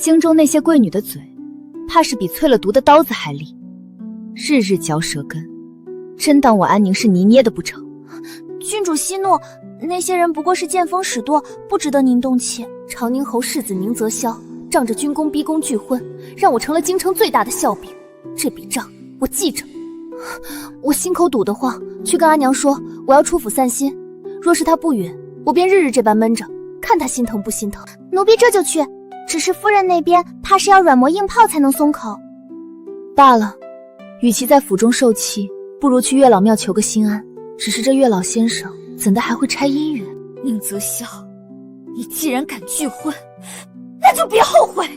京中那些贵女的嘴，怕是比淬了毒的刀子还利，日日嚼舌根，真当我安宁是泥捏的不成？郡主息怒，那些人不过是见风使舵，不值得您动气。长宁侯世子宁泽霄仗着军功逼宫拒婚，让我成了京城最大的笑柄。这笔账我记着。我心口堵得慌，去跟阿娘说我要出府散心。若是她不允，我便日日这般闷着，看她心疼不心疼。奴婢这就去，只是夫人那边怕是要软磨硬泡才能松口。罢了，与其在府中受气，不如去月老庙求个心安。只是这月老先生怎的还会拆姻缘？宁泽霄，你既然敢拒婚，那就别后悔。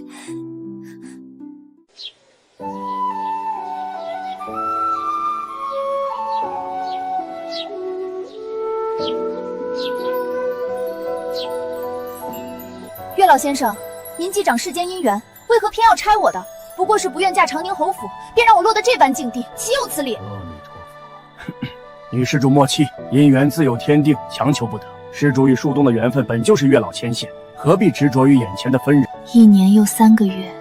月老先生，您既掌世间姻缘，为何偏要拆我的？不过是不愿嫁长宁侯府，便让我落得这般境地，岂有此理？阿弥陀佛。女施主莫气，姻缘自有天定，强求不得。施主与树洞的缘分本就是月老牵线，何必执着于眼前的分人？1年又3个月，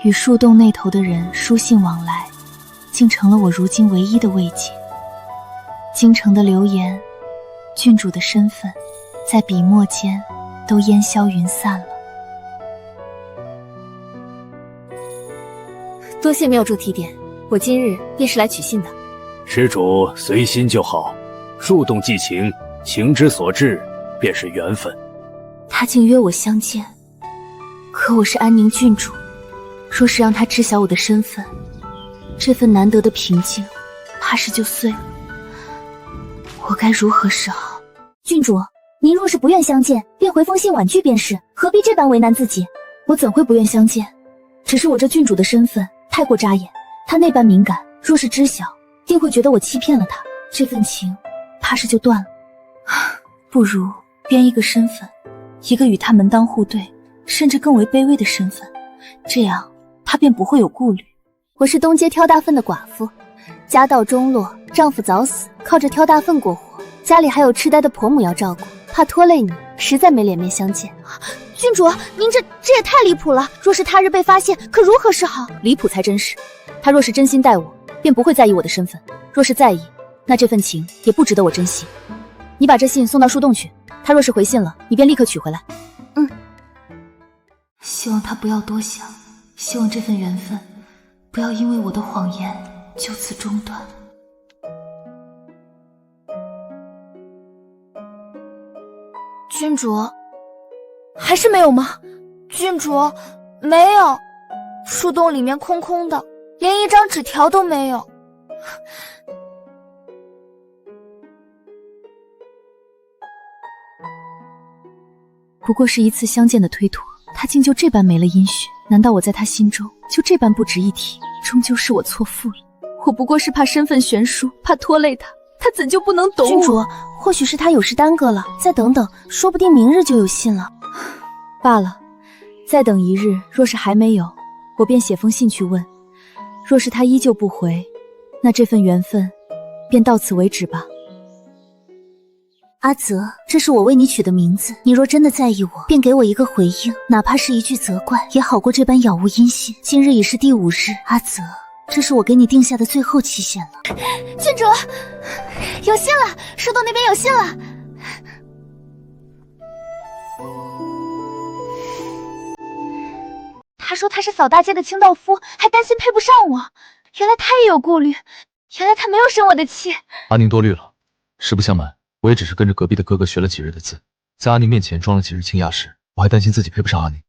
与树洞那头的人书信往来，竟成了我如今唯一的慰藉。京城的流言，郡主的身份，在笔墨间都烟消云散了。多谢妙主提点，我今日便是来取信的。施主随心就好，树洞寄情，情之所至，便是缘分。他竟约我相见，可我是安宁郡主，若是让他知晓我的身份，这份难得的平静，怕是就碎了。我该如何是好？郡主，您若是不愿相见，便回封信婉拒便是，何必这般为难自己？我怎会不愿相见？只是我这郡主的身份太过扎眼，他那般敏感，若是知晓，定会觉得我欺骗了他，这份情怕是就断了。不如编一个身份，一个与他门当户对，甚至更为卑微的身份，这样他便不会有顾虑。我是东街挑大粪的寡妇，家道中落，丈夫早死，靠着挑大粪过活，家里还有痴呆的婆母要照顾，怕拖累你，实在没脸面相见。郡主，您这也太离谱了，若是他日被发现，可如何是好？离谱才真是。他若是真心待我，便不会在意我的身份，若是在意，那这份情也不值得我珍惜。你把这信送到树洞去，他若是回信了，你便立刻取回来。希望他不要多想，希望这份缘分不要因为我的谎言就此中断。郡主，还是没有吗？郡主，没有，树洞里面空空的，连一张纸条都没有。不过是一次相见的推脱，他竟就这般没了音讯。难道我在他心中就这般不值一提？终究是我错付了，我不过是怕身份悬殊，怕拖累他，他怎就不能懂我？郡主，或许是他有事耽搁了，再等等，说不定明日就有信了。罢了，再等一日，若是还没有，我便写封信去问。若是他依旧不回，那这份缘分便到此为止吧。阿泽，这是我为你取的名字，你若真的在意我，便给我一个回应，哪怕是一句责怪，也好过这般杳无音信。今日已是第5日，阿泽，这是我给你定下的最后期限了。郡主，有信了，树洞那边有信了。他说他是扫大街的清道夫，还担心配不上我，原来他也有顾虑，原来他没有生我的气。阿宁多虑了，实不相瞒，我也只是跟着隔壁的哥哥学了几日的字，在阿宁面前装了几日清雅时，我还担心自己配不上阿宁。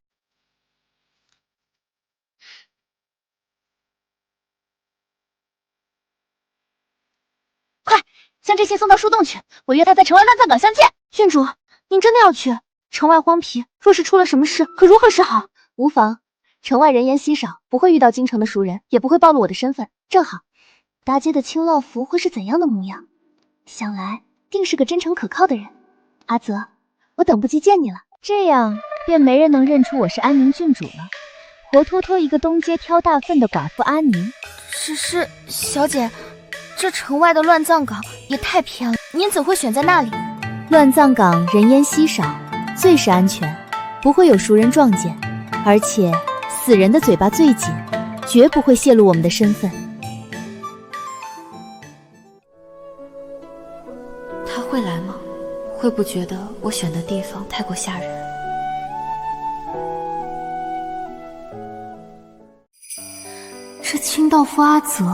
快，将这信送到树洞去，我约他在城外乱葬岗相见。郡主，您真的要去？城外荒僻，若是出了什么事，可如何是好？无妨，城外人烟稀少，不会遇到京城的熟人，也不会暴露我的身份。正好，大街的青烙服会是怎样的模样？想来定是个真诚可靠的人。阿泽，我等不及见你了。这样便没人能认出我是安宁郡主了，活脱脱一个东街挑大粪的寡妇阿宁。是小姐，这城外的乱葬岗也太偏了，您怎会选在那里？乱葬岗人烟稀少，最是安全，不会有熟人撞见，而且死人的嘴巴最紧，绝不会泄露我们的身份。他会来吗？会不觉得我选的地方太过吓人？这清道夫阿泽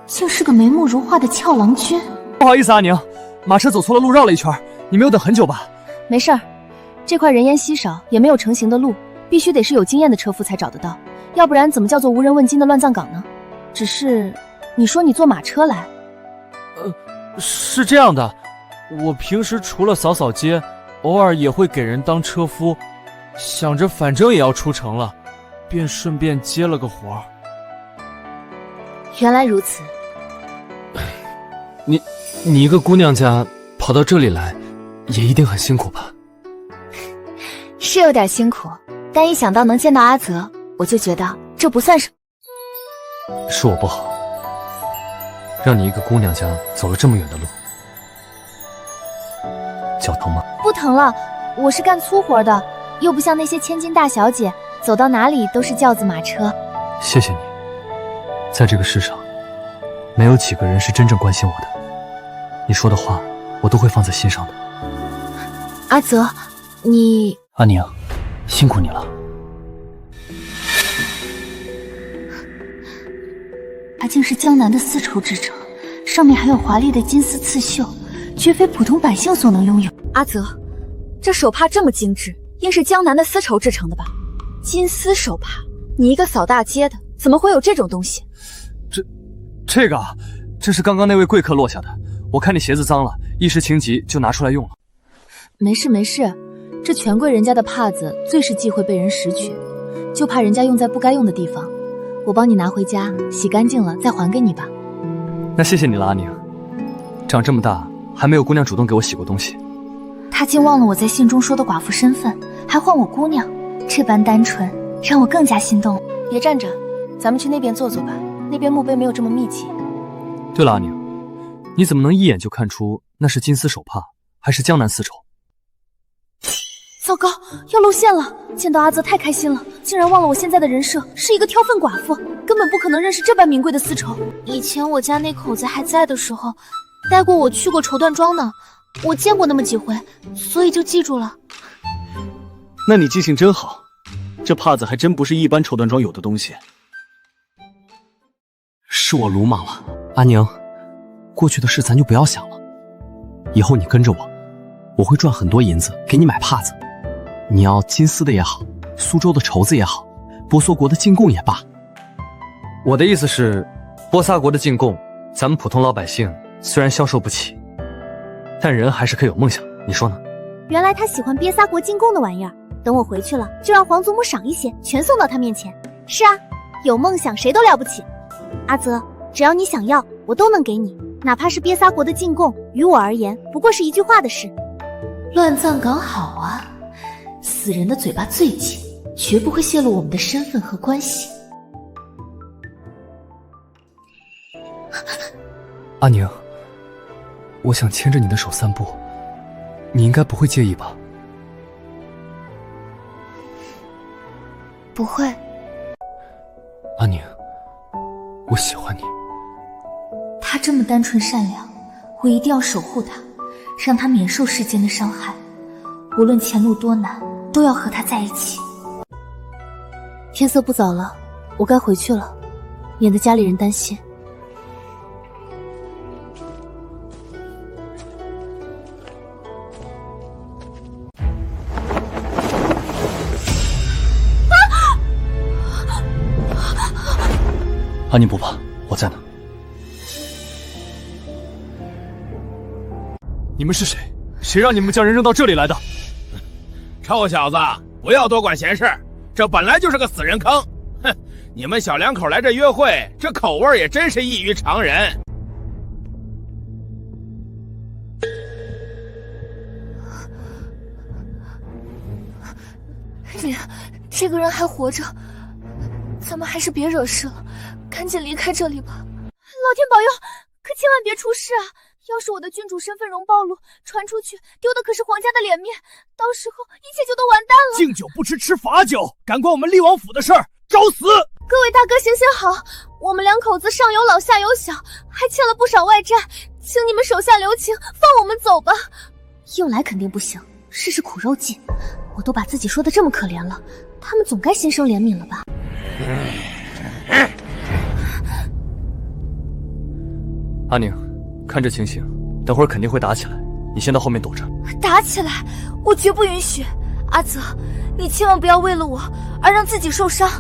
竟是个眉目如画的俏郎君。不好意思，阿宁，马车走错了路，绕了一圈，你没有等很久吧？没事儿，这块人烟稀少，也没有成行的路，必须得是有经验的车夫才找得到，要不然怎么叫做无人问津的乱葬岗呢？只是，你说你坐马车来？是这样的，我平时除了扫扫街，偶尔也会给人当车夫，想着反正也要出城了，便顺便接了个活儿。原来如此。你一个姑娘家跑到这里来，也一定很辛苦吧？是有点辛苦，但一想到能见到阿泽，我就觉得这不算什么。是我不好，让你一个姑娘家走了这么远的路，脚疼吗？不疼了，我是干粗活的，又不像那些千金大小姐，走到哪里都是轿子马车。谢谢你，在这个世上，没有几个人是真正关心我的，你说的话我都会放在心上的。阿泽，你……阿宁，辛苦你了。它竟是江南的丝绸制成，上面还有华丽的金丝刺绣，绝非普通百姓所能拥有。阿泽，这手帕这么精致，应是江南的丝绸制成的吧？金丝手帕，你一个扫大街的，怎么会有这种东西？这个啊，这是刚刚那位贵客落下的，我看你鞋子脏了，一时情急就拿出来用了。没事没事，这权贵人家的帕子最是忌讳被人拾取，就怕人家用在不该用的地方。我帮你拿回家，洗干净了再还给你吧。那谢谢你了，阿宁。长这么大还没有姑娘主动给我洗过东西。他竟忘了我在信中说的寡妇身份，还唤我姑娘，这般单纯让我更加心动。别站着，咱们去那边坐坐吧，那边墓碑没有这么密集。对了，阿宁，你怎么能一眼就看出那是金丝手帕还是江南丝绸？糟糕，要露馅了！见到阿泽太开心了，竟然忘了我现在的人设是一个挑粪寡妇，根本不可能认识这般名贵的丝绸。以前我家那口子还在的时候，带过我去过绸缎庄呢，我见过那么几回，所以就记住了。那你记性真好，这帕子还真不是一般绸缎庄有的东西。是我鲁莽了，阿宁，过去的事咱就不要想了，以后你跟着我，我会赚很多银子给你买帕子。你要金丝的也好，苏州的绸子也好，波萨国的进贡也罢。我的意思是，波萨国的进贡，咱们普通老百姓虽然销售不起，但人还是可以有梦想，你说呢？原来他喜欢瘪撒国进贡的玩意儿，等我回去了，就让皇祖母赏一些，全送到他面前。是啊，有梦想谁都了不起。阿泽，只要你想要，我都能给你，哪怕是瘪撒国的进贡，于我而言不过是一句话的事。乱葬岗好啊，死人的嘴巴最紧，绝不会泄露我们的身份和关系。阿宁，我想牵着你的手散步，你应该不会介意吧？不会。阿宁，我喜欢你。他这么单纯善良，我一定要守护他，让他免受世间的伤害。无论前路多难，都要和他在一起。天色不早了，我该回去了，免得家里人担心。阿宁不怕，我在呢。你们是谁？谁让你们将人扔到这里来的？臭小子，不要多管闲事，这本来就是个死人坑。哼，你们小两口来这约会，这口味也真是异于常人。这个人还活着，咱们还是别惹事了，赶紧离开这里吧。老天保佑，可千万别出事啊！要是我的郡主身份容暴露，传出去，丢的可是皇家的脸面，到时候一切就都完蛋了。敬酒不吃吃罚酒，敢管我们厉王府的事儿，找死！各位大哥行行好，我们两口子上有老下有小，还欠了不少外债，请你们手下留情，放我们走吧。又来肯定不行，试试苦肉计。我都把自己说的这么可怜了，他们总该心生怜悯了吧？阿宁，看这情形，等会儿肯定会打起来，你先到后面躲着。打起来，我绝不允许。阿泽，你千万不要为了我而让自己受伤。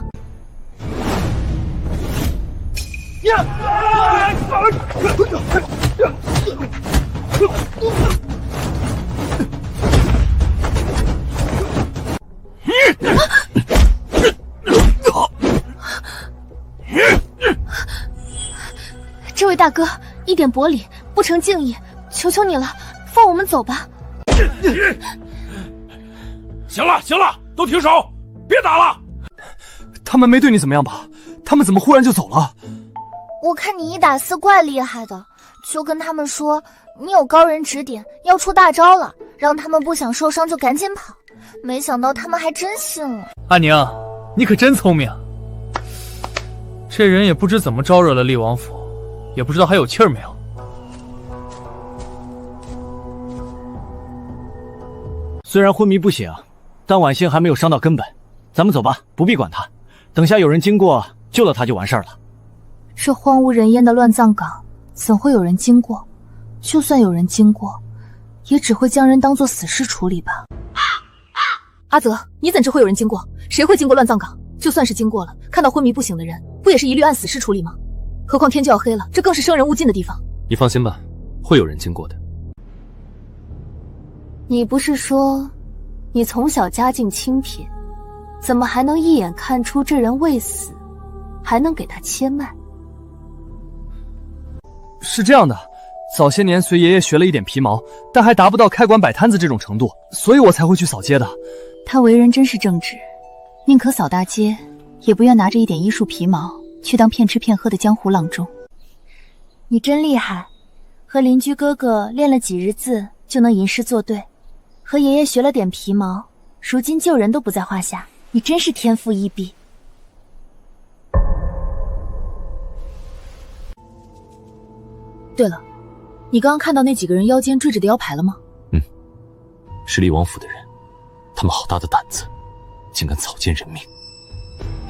这位大哥，一点薄礼，不成敬意，求求你了，放我们走吧。行了行了，都停手，别打了。他们没对你怎么样吧？他们怎么忽然就走了？我看你一打四怪厉害的，就跟他们说你有高人指点，要出大招了，让他们不想受伤就赶紧跑。没想到他们还真信了。阿宁，你可真聪明。这人也不知怎么招惹了厉王府，也不知道还有气儿没有。虽然昏迷不醒，但婉欣还没有伤到根本。咱们走吧，不必管他。等下有人经过，救了他就完事儿了。这荒无人烟的乱葬岗，怎会有人经过？就算有人经过，也只会将人当作死尸处理吧。阿泽，你怎知会有人经过？谁会经过乱葬岗？就算是经过了，看到昏迷不醒的人，不也是一律按死尸处理吗？何况天就要黑了，这更是生人勿近的地方。你放心吧，会有人经过的。你不是说你从小家境清贫，怎么还能一眼看出这人未死，还能给他切脉？是这样的，早些年随爷爷学了一点皮毛，但还达不到开馆摆摊子这种程度，所以我才会去扫街的。他为人真是正直，宁可扫大街，也不愿拿着一点医术皮毛去当骗吃骗喝的江湖郎中。你真厉害，和邻居哥哥练了几日字就能吟诗作对，和爷爷学了点皮毛，如今救人都不在话下，你真是天赋异禀。对了，你刚刚看到那几个人腰间坠着的腰牌了吗？是厉王府的人，他们好大的胆子，竟敢草菅人命。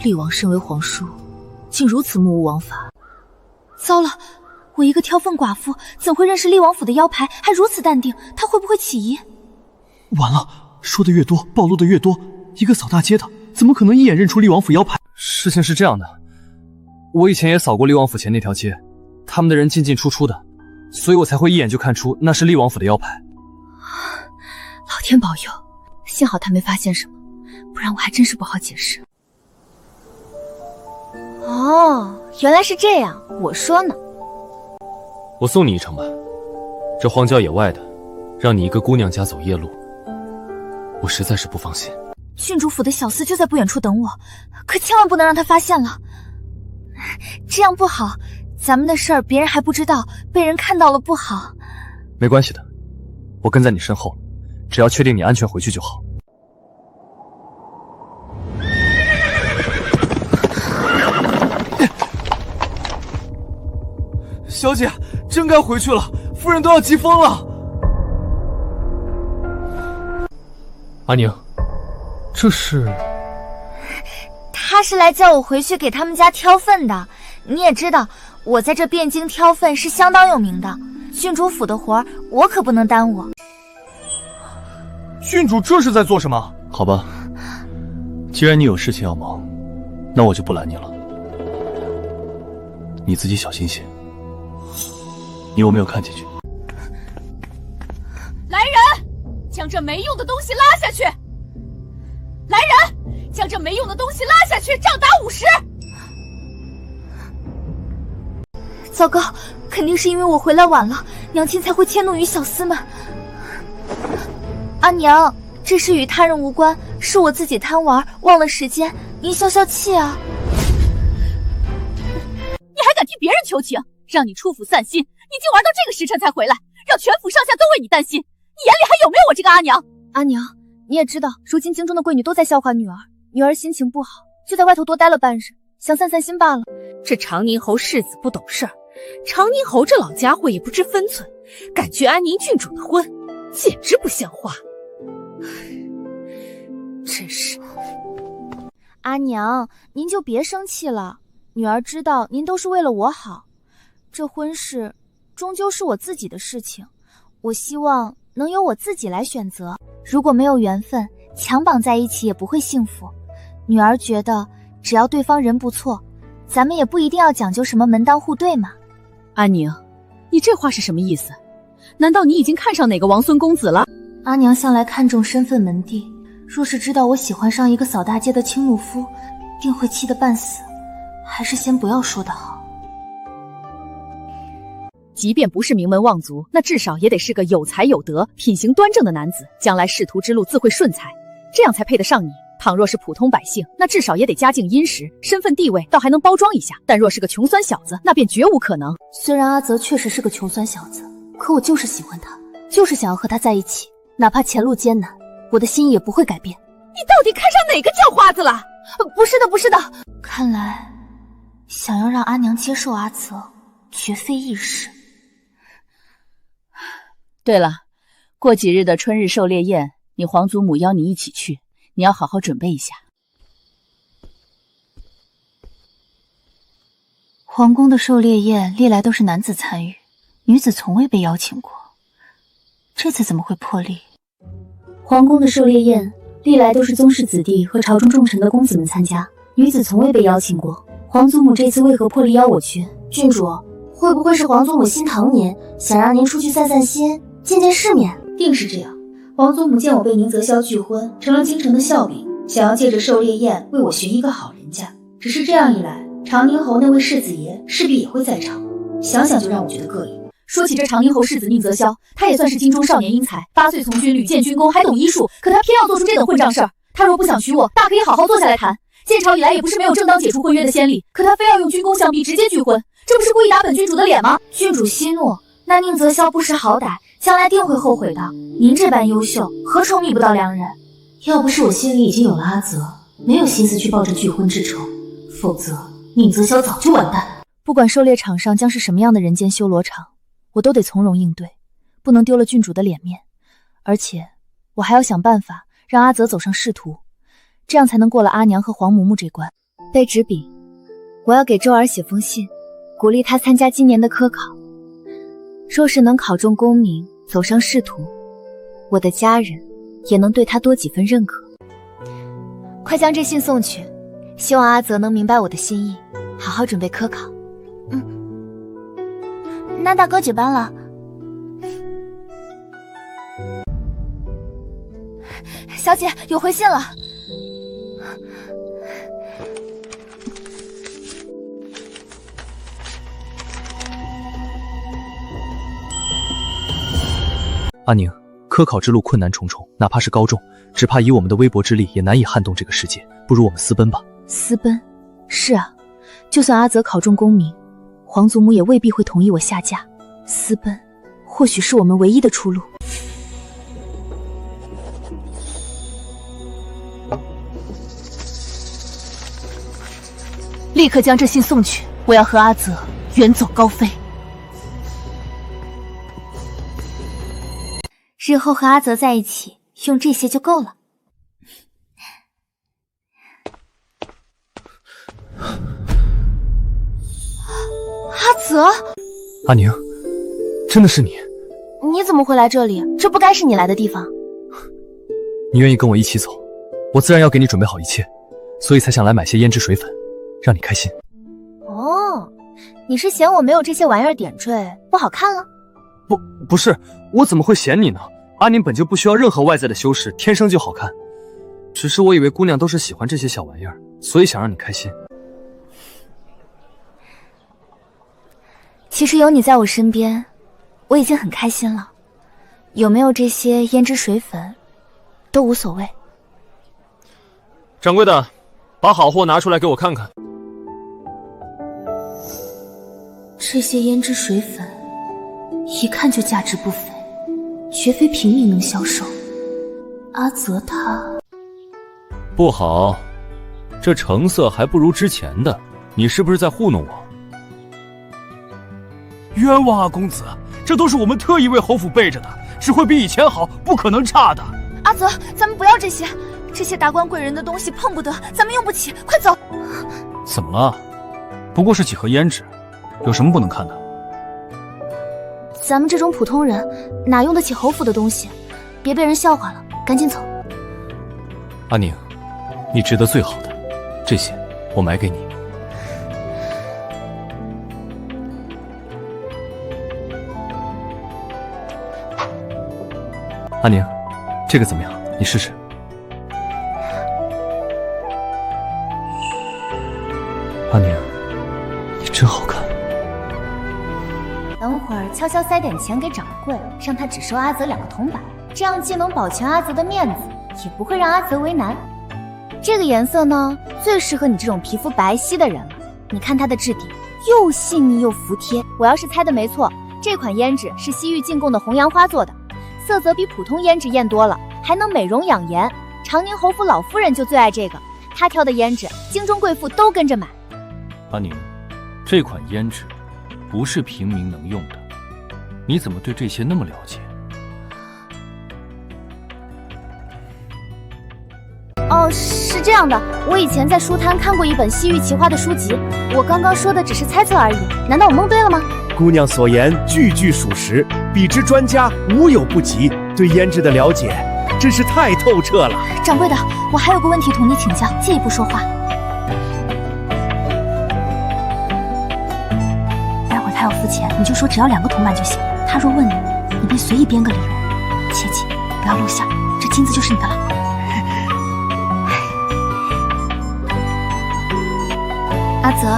厉王身为皇叔，竟如此目无王法。糟了，我一个挑粪寡妇怎会认识厉王府的腰牌，还如此淡定？他会不会起疑？完了，说的越多，暴露的越多。一个扫大街的，怎么可能一眼认出厉王府腰牌？事情是这样的，我以前也扫过厉王府前那条街，他们的人进进出出的，所以我才会一眼就看出那是厉王府的腰牌。老天保佑，幸好他没发现什么，不然我还真是不好解释。哦，原来是这样，我说呢。我送你一程吧，这荒郊野外的，让你一个姑娘家走夜路，我实在是不放心。郡主府的小厮就在不远处等我，可千万不能让他发现了。这样不好，咱们的事儿别人还不知道，被人看到了不好。没关系的，我跟在你身后，只要确定你安全回去就好。小姐，真该回去了，夫人都要急疯了。阿宁，这是？他是来叫我回去给他们家挑粪的。你也知道，我在这汴京挑粪是相当有名的，郡主府的活儿我可不能耽误。郡主这是在做什么？好吧，既然你有事情要忙，那我就不拦你了。你自己小心些。你有没有看进去？来人，将这没用的东西拉下去！来人，将这没用的东西拉下去，杖打50！糟糕，肯定是因为我回来晚了，娘亲才会迁怒于小厮们。阿娘，这事与他人无关，是我自己贪玩忘了时间，您消消气啊！你还敢替别人求情？让你出府散心，你竟玩到这个时辰才回来，让全府上下都为你担心，你眼里还有没有我这个阿娘？阿娘，你也知道，如今京中的贵女都在笑话女儿，女儿心情不好，就在外头多待了半日，想散散心罢了。这长宁侯世子不懂事儿，长宁侯这老家伙也不知分寸，敢拒安宁郡主的婚，简直不像话。真是。阿娘，您就别生气了，女儿知道您都是为了我好，这婚事终究是我自己的事情，我希望能由我自己来选择。如果没有缘分，强绑在一起也不会幸福。女儿觉得只要对方人不错，咱们也不一定要讲究什么门当户对嘛。安宁，你这话是什么意思？难道你已经看上哪个王孙公子了？阿娘向来看重身份门第，若是知道我喜欢上一个扫大街的青木夫，定会气得半死，还是先不要说的好。即便不是名门望族，那至少也得是个有才有德、品行端正的男子，将来仕途之路自会顺财，这样才配得上你。倘若是普通百姓，那至少也得家境殷实，身份地位倒还能包装一下，但若是个穷酸小子，那便绝无可能。虽然阿泽确实是个穷酸小子，可我就是喜欢他，就是想要和他在一起，哪怕前路艰难，我的心也不会改变。你到底看上哪个叫花子了？不是的，不是的，看来想要让阿娘接受阿泽，绝非易事。对了，过几日的春日狩猎宴，你皇祖母邀你一起去，你要好好准备一下。皇宫的狩猎宴历来都是男子参与，女子从未被邀请过，这次怎么会破例？皇宫的狩猎宴历来都是宗室子弟和朝中重臣的公子们参加，女子从未被邀请过。皇祖母这次为何破例邀我去？郡主，会不会是皇祖母心疼您，想让您出去散散心，见见世面？定是这样。皇祖母见我被宁泽霄拒婚，成了京城的笑柄，想要借着狩猎宴为我寻一个好人家。只是这样一来，长宁侯那位世子爷势必也会在场，想想就让我觉得膈应。说起这长宁侯世子宁泽霄，他也算是京中少年英才，8岁从军，屡建军功，还懂医术，可他偏要做出这等混账事儿。他若不想娶我，大可以好好坐下来谈。建朝以来也不是没有正当解除婚约的先例，可他非要用军功相逼，直接拒婚，这不是故意打本郡主的脸吗？郡主息怒，那宁泽霄不识好歹，将来定会后悔的。您这般优秀，何愁觅不到良人？要不是我心里已经有了阿泽，没有心思去抱着拒婚之仇，否则宁泽霄早就完蛋。不管狩猎场上将是什么样的人间修罗场，我都得从容应对，不能丢了郡主的脸面。而且我还要想办法让阿泽走上仕途，这样才能过了阿娘和黄嬷嬷这关。备纸笔，我要给周儿写封信，鼓励她参加今年的科考。若是能考中功名，走上仕途，我的家人也能对她多几分认可。快将这信送去，希望阿泽能明白我的心意，好好准备科考。那大哥几班了？小姐，有回信了。阿宁，科考之路困难重重，哪怕是高中，只怕以我们的微薄之力也难以撼动这个世界，不如我们私奔吧。私奔？是啊，就算阿泽考中功名，皇祖母也未必会同意我下嫁。私奔或许是我们唯一的出路。立刻将这信送去，我要和阿泽远走高飞。日后和阿泽在一起，用这些就够了。阿泽，阿宁，真的是你？你怎么会来这里？这不该是你来的地方。你愿意跟我一起走，我自然要给你准备好一切，所以才想来买些胭脂水粉，让你开心。哦，你是嫌我没有这些玩意儿点缀不好看了？不是，我怎么会嫌你呢？阿宁本就不需要任何外在的修饰，天生就好看。只是我以为姑娘都是喜欢这些小玩意儿，所以想让你开心。其实有你在我身边，我已经很开心了。有没有这些胭脂水粉，都无所谓。掌柜的，把好货拿出来给我看看。这些胭脂水粉，一看就价值不菲，绝非平民能销售。阿泽他不好，这成色还不如之前的，你是不是在糊弄我？冤枉啊，公子！这都是我们特意为侯府备着的，只会比以前好，不可能差的。阿泽，咱们不要这些，这些达官贵人的东西碰不得，咱们用不起，快走！怎么了？不过是几盒胭脂，有什么不能看的？咱们这种普通人哪用得起侯府的东西？别被人笑话了，赶紧走。阿宁，你值得最好的，这些我买给你。阿宁，这个怎么样？你试试。阿宁，你真好看。等会儿悄悄塞点钱给掌柜，让他只收阿泽2个铜板，这样既能保全阿泽的面子，也不会让阿泽为难。这个颜色呢，最适合你这种皮肤白皙的人了。你看它的质地，又细腻又服帖。我要是猜的没错，这款胭脂是西域进贡的红杨花做的，色泽比普通胭脂艳多了，还能美容养颜。长宁侯府老夫人就最爱这个，她挑的胭脂，京中贵妇都跟着买。阿宁，这款胭脂不是平民能用的，你怎么对这些那么了解？哦，是这样的，我以前在书摊看过一本西域奇花的书籍，我刚刚说的只是猜测而已，难道我蒙对了吗？姑娘所言句句属实，比之专家无有不及，对胭脂的了解真是太透彻了。掌柜的，我还有个问题同你请教，借一步说话。待会儿他要付钱，你就说只要2个铜板就行。他若问你，你便随意编个理由，切记不要露馅，这金子就是你的了。阿泽，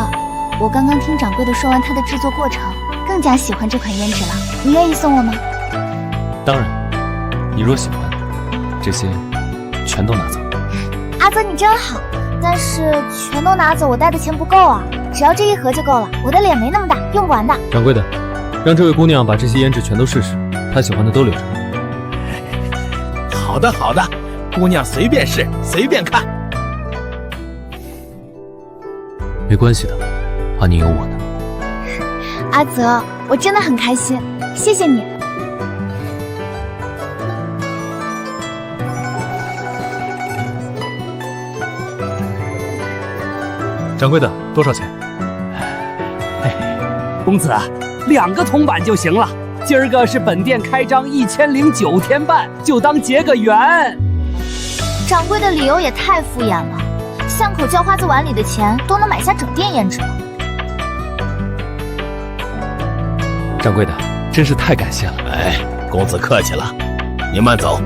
我刚刚听掌柜的说完它的制作过程，更加喜欢这款胭脂了。你愿意送我吗？当然，你若喜欢，这些全都拿走。阿泽你真好，但是全都拿走，我带的钱不够啊，只要这1盒就够了。我的脸没那么大，用不完的。掌柜的，让这位姑娘把这些胭脂全都试试，她喜欢的都留着。好的好的，姑娘随便试，随便看。没关系的，阿宁有我呢。阿泽，我真的很开心，谢谢你。掌柜的，多少钱？公子，2个铜板就行了。今儿个是本店开张1009天半，就当结个缘。掌柜的理由也太敷衍了，巷口叫花子碗里的钱都能买下整店胭脂了。掌柜的，真是太感谢了。哎，公子客气了，您慢走。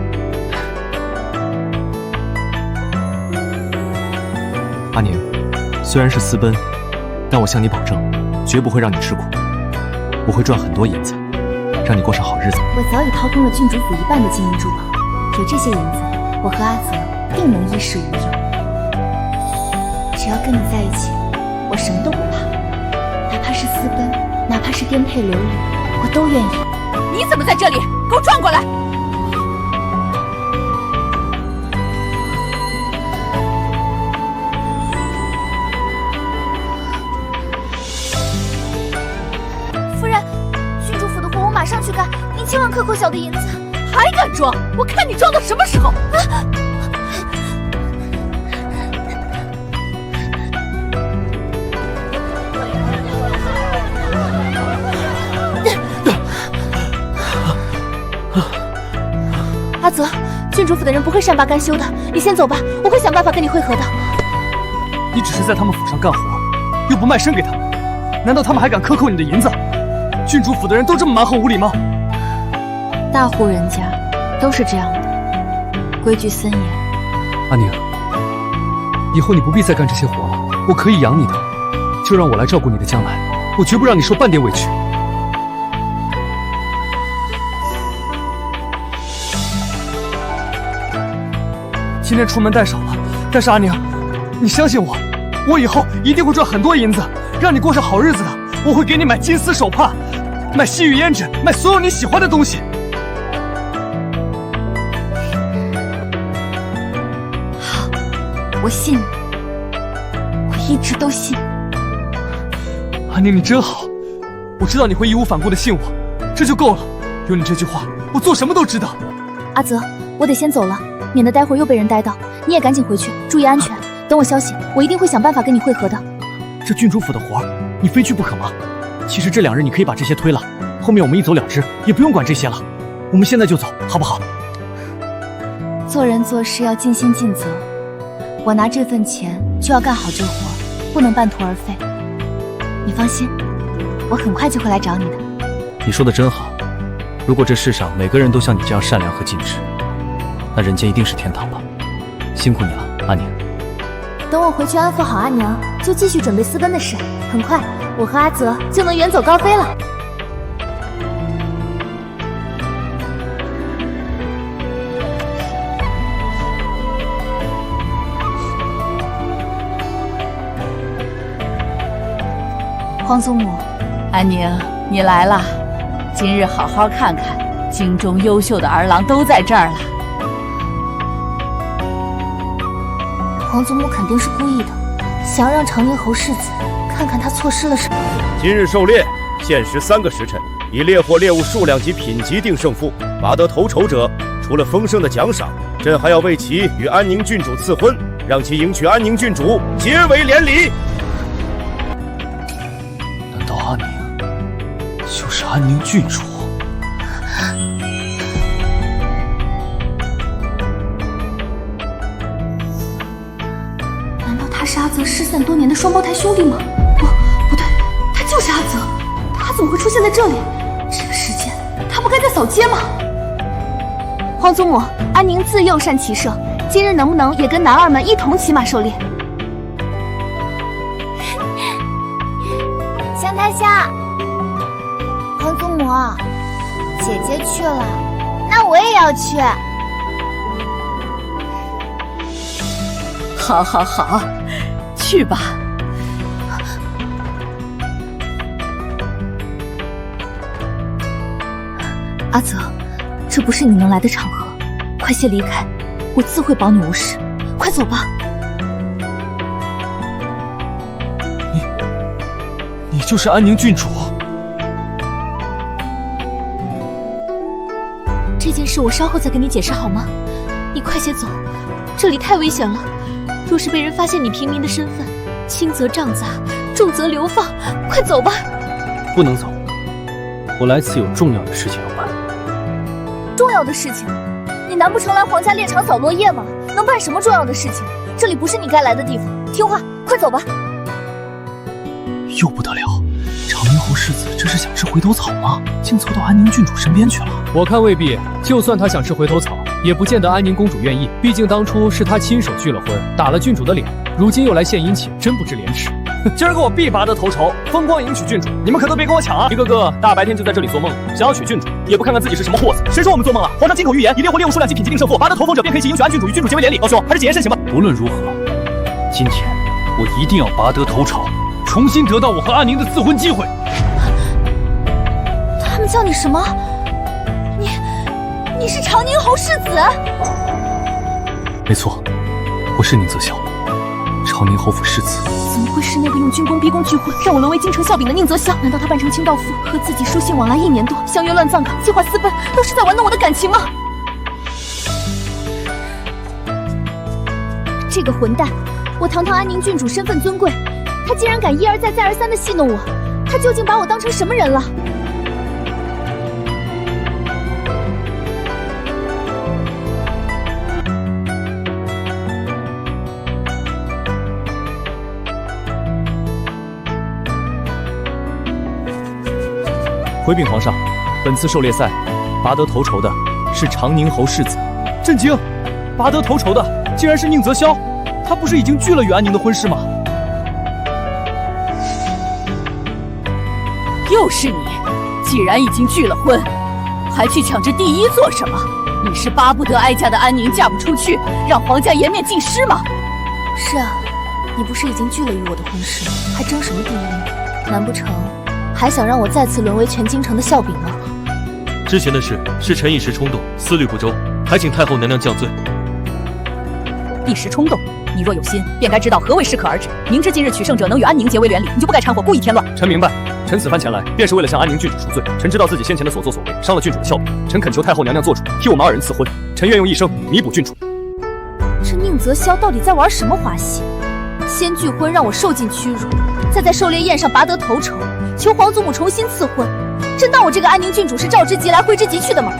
阿宁，虽然是私奔，但我向你保证，绝不会让你吃苦。我会赚很多银子，让你过上好日子。我早已掏空了郡主府1半的金银珠宝，有这些银子，我和阿泽定能衣食无忧。只要跟你在一起，我什么都不怕，哪怕是私奔，哪怕是颠沛流离，我都愿意。你怎么在这里？给我转过来！夫人，郡主府的活我马上去干，您千万克扣小的银子。还敢装？我看你装到什么时候！阿泽，郡主府的人不会善罢甘休的，你先走吧，我会想办法跟你会合的。你只是在他们府上干活，又不卖身给他们，难道他们还敢克扣你的银子？郡主府的人都这么蛮横无理吗？大户人家都是这样的，规矩森严。阿宁，以后你不必再干这些活了，我可以养你的，就让我来照顾你的将来，我绝不让你受半点委屈。今天出门带少了，但是阿宁，你相信我，我以后一定会赚很多银子，让你过上好日子的。我会给你买金丝手帕，买西域胭脂，买所有你喜欢的东西。好，我信你。一直都信。安宁，你真好，我知道你会义无反顾的信我，这就够了。有你这句话，我做什么都值得。阿泽，我得先走了，免得待会儿又被人逮到。你也赶紧回去，注意安全。等我消息，我一定会想办法跟你会合的。这郡主府的活儿，你非去不可吗？其实这2日你可以把这些推了，后面我们一走了之，也不用管这些了。我们现在就走，好不好？做人做事要尽心尽责，我拿这份钱就要干好这活，不能半途而废。你放心，我很快就会来找你的。你说的真好，如果这世上每个人都像你这样善良和尽职，那人间一定是天堂吧。辛苦你了，阿宁。等我回去安抚好阿娘，就继续准备私奔的事。很快，我和阿泽就能远走高飞了。皇祖母，安宁，你来了。今日好好看看，京中优秀的儿郎都在这儿了。皇祖母肯定是故意的，想要让长宁侯世子看看他错失了什么。今日狩猎，限时3个时辰，以猎获猎物数量及品级定胜负。拔得头筹者，除了丰盛的奖赏，朕还要为其与安宁郡主赐婚，让其迎娶安宁郡主，结为连理。难道阿宁就是安宁郡主？是阿泽失散多年的双胞胎兄弟吗？不对，他就是阿泽，他怎么会出现在这里？这个时间，他不该在扫街吗？皇祖母，安宁自幼善骑射，今日能不能也跟男儿们一同骑马狩猎？向太下，皇祖母，姐姐去了，那我也要去。好，好，好。去吧，阿泽，这不是你能来的场合，快些离开，我自会保你无事。快走吧。你就是安宁郡主？这件事我稍后再跟你解释好吗？你快些走，这里太危险了。若是被人发现你平民的身份，轻则杖砸，重则流放。快走吧！不能走，我来此有重要的事情要办。重要的事情？你难不成来皇家猎场扫落叶吗？能办什么重要的事情？这里不是你该来的地方。听话，快走吧！又不得了，长宁侯世子这是想吃回头草吗？竟凑到安宁郡主身边去了。我看未必，就算他想吃回头草，也不见得安宁公主愿意。毕竟当初是他亲手拒了婚，打了郡主的脸，如今又来献殷勤，真不知廉耻。今儿个我必拔得头筹，风光迎娶郡主，你们可都别跟我抢啊！一个个大白天就在这里做梦，想要娶郡主，也不看看自己是什么货色。谁说我们做梦了？皇上金口玉言，以猎获猎物数量及品级定胜负，拔得头风者便可以迎娶安郡主，与郡主结为连理。老兄，还是谨言慎行吧。无论如何，今天我一定要拔得头筹，重新得到我和安宁的赐婚机会。他们叫你什么？你是长宁侯世子？没错，我是宁泽霄，长宁侯府世子。怎么会是那个用军功逼宫拒婚，让我沦为京城笑柄的宁泽霄？难道他扮成清道夫，和自己书信往来1年多，相约乱葬岗，计划私奔，都是在玩弄我的感情吗？这个混蛋！我堂堂安宁郡主身份尊贵，他竟然敢一而再再而三的戏弄我，他究竟把我当成什么人了？回禀皇上，本次狩猎赛拔得头筹的是长宁侯世子。震惊！拔得头筹的竟然是宁泽霄，他不是已经拒了与安宁的婚事吗？又是你！既然已经拒了婚，还去抢这第一做什么？你是巴不得哀家的安宁嫁不出去，让皇家颜面尽失吗？是啊，你不是已经拒了与我的婚事，还争什么第一呢？难不成还想让我再次沦为全京城的笑柄吗？之前的事是臣一时冲动，思虑不周，还请太后娘娘降罪。一时冲动，你若有心，便该知道何谓适可而止。明知今日取胜者能与安宁结为连理，你就不该掺和，故意添乱。臣明白，臣此番前来，便是为了向安宁郡主赎罪。臣知道自己先前的所作所为，伤了郡主的笑柄。臣恳求太后娘娘做主，替我们2人赐婚。臣愿用一生弥补郡主。这宁泽霄到底在玩什么花戏？先拒婚让我受尽屈辱，再在狩猎宴上拔得头筹，求皇祖母重新赐婚。真当我这个安宁郡主是召之即来挥之即去的吗？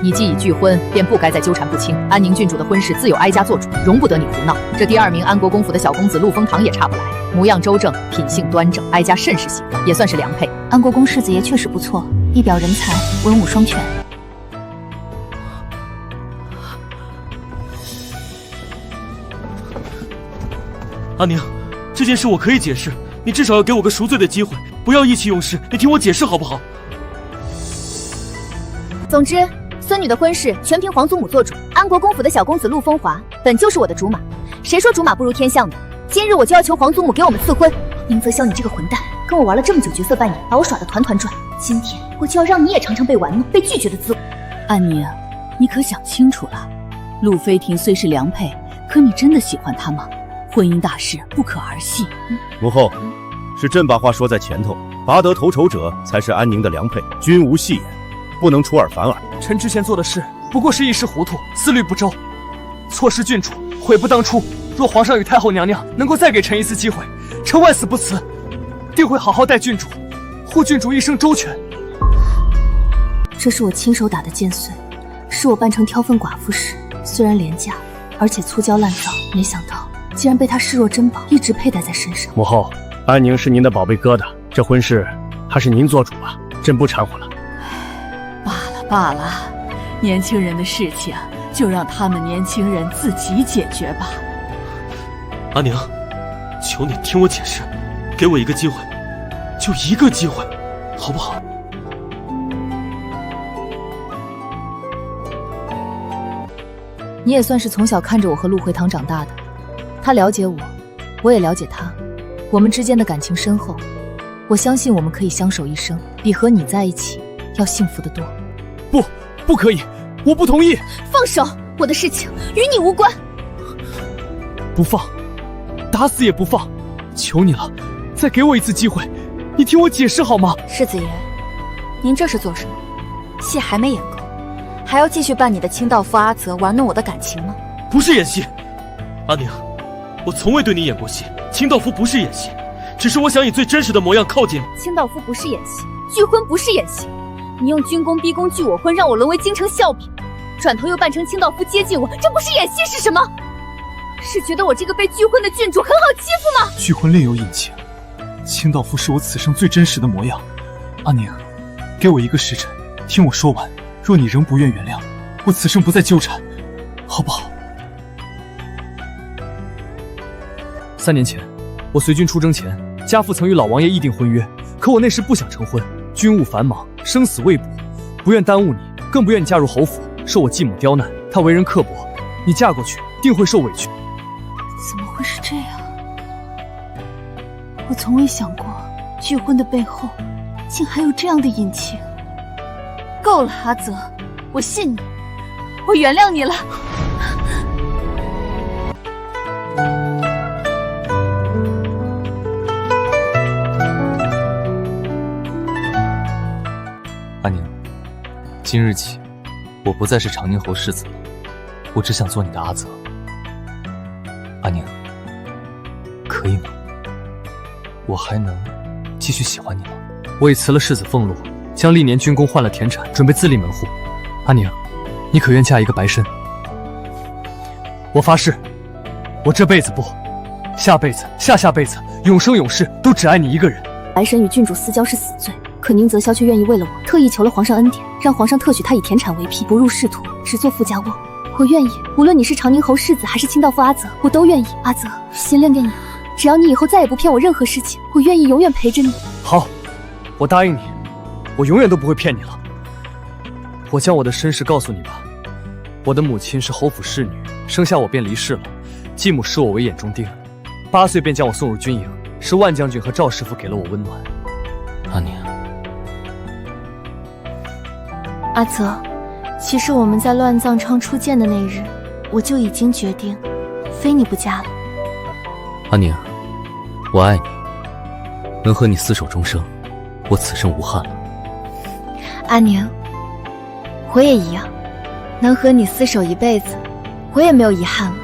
你既已拒婚，便不该再纠缠不清。安宁郡主的婚事自有哀家做主，容不得你胡闹。这第2名安国公府的小公子陆丰堂也差不来，模样周正，品性端正，哀家甚是喜欢，也算是良配。安国公世子爷确实不错，一表人才，文武双全。阿宁，这件事我可以解释，你至少要给我个赎罪的机会，不要意气用事。你听我解释好不好？总之，孙女的婚事全凭皇祖母做主。安国公府的小公子陆风华本就是我的竹马，谁说竹马不如天象的？今日我就要求皇祖母给我们赐婚。宁泽霄，你这个混蛋，跟我玩了这么久角色扮演，把我耍得团团转。今天我就要让你也尝尝被玩弄、被拒绝的滋味。安宁，你可想清楚了？陆飞婷虽是良配，可你真的喜欢她吗？婚姻大事不可儿戏。母后，是朕把话说在前头，拔得头筹者才是安宁的良配，君无戏言，不能出尔反尔。臣之前做的事不过是一时糊涂，思虑不周，错失郡主，悔不当初。若皇上与太后娘娘能够再给臣一次机会，臣万死不辞，定会好好待郡主，护郡主一生周全。这是我亲手打的剑髓，是我扮成挑粪寡妇时，虽然廉价，而且粗糙烂造，没想到竟然被他视若珍宝，一直佩戴在身上。母后，安宁是您的宝贝疙瘩，这婚事还是您做主吧，朕不掺和了。罢了，年轻人的事情就让他们年轻人自己解决吧。阿宁，求你听我解释，给我一个机会，就一个机会，好不好？你也算是从小看着我和陆回堂长大的，他了解我，我也了解他，我们之间的感情深厚，我相信我们可以相守一生，比和你在一起要幸福得多。不可以，我不同意！放手，我的事情与你无关。不放，打死也不放！求你了，再给我一次机会，你听我解释好吗？世子爷，您这是做什么？戏还没演够，还要继续扮你的清道夫阿泽玩弄我的感情吗？不是演戏，阿宁，我从未对你演过戏，清道夫不是演戏，只是我想以最真实的模样靠近你。清道夫不是演戏，拒婚不是演戏。你用军功逼宫拒我婚，让我沦为京城笑柄，转头又扮成清道夫接近我，这不是演戏是什么？是觉得我这个被拒婚的郡主很好欺负吗？拒婚另有隐情，清道夫是我此生最真实的模样。阿宁，给我一个时辰，听我说完。若你仍不愿原谅，我此生不再纠缠，好不好？3年前，我随军出征前，家父曾与老王爷议定婚约，可我那时不想成婚，军务繁忙，生死未卜，不愿耽误你，更不愿你嫁入侯府，受我继母刁难。他为人刻薄，你嫁过去定会受委屈。怎么会是这样？我从未想过，拒婚的背后竟还有这样的隐情。够了，阿泽，我信你，我原谅你了。阿宁，今日起，我不再是长宁侯世子了，我只想做你的阿泽。阿宁，可以吗？我还能继续喜欢你吗？我已辞了世子俸禄，将历年军功换了田产，准备自立门户。阿宁，你可愿嫁一个白身？我发誓，我这辈子不，下辈子、下下辈子、永生永世都只爱你一个人。白神与郡主私交是死罪，可宁泽霄却愿意为了我，特意求了皇上恩典，让皇上特许他以田产为聘，不入仕途，只做富家翁。我愿意，无论你是长宁侯世子还是清道夫阿泽，我都愿意。阿泽，先练练你，只要你以后再也不骗我任何事情，我愿意永远陪着你。好，我答应你，我永远都不会骗你了。我将我的身世告诉你吧。我的母亲是侯府侍女，生下我便离世了，继母视我为眼中钉，8岁便将我送入军营，是万将军和赵师傅给了我温暖。阿宁，阿泽，其实我们在乱葬岗初见的那日，我就已经决定非你不嫁了。阿宁，我爱你，能和你厮守终生，我此生无憾了。阿宁，我也一样，能和你厮守一辈子，我也没有遗憾了。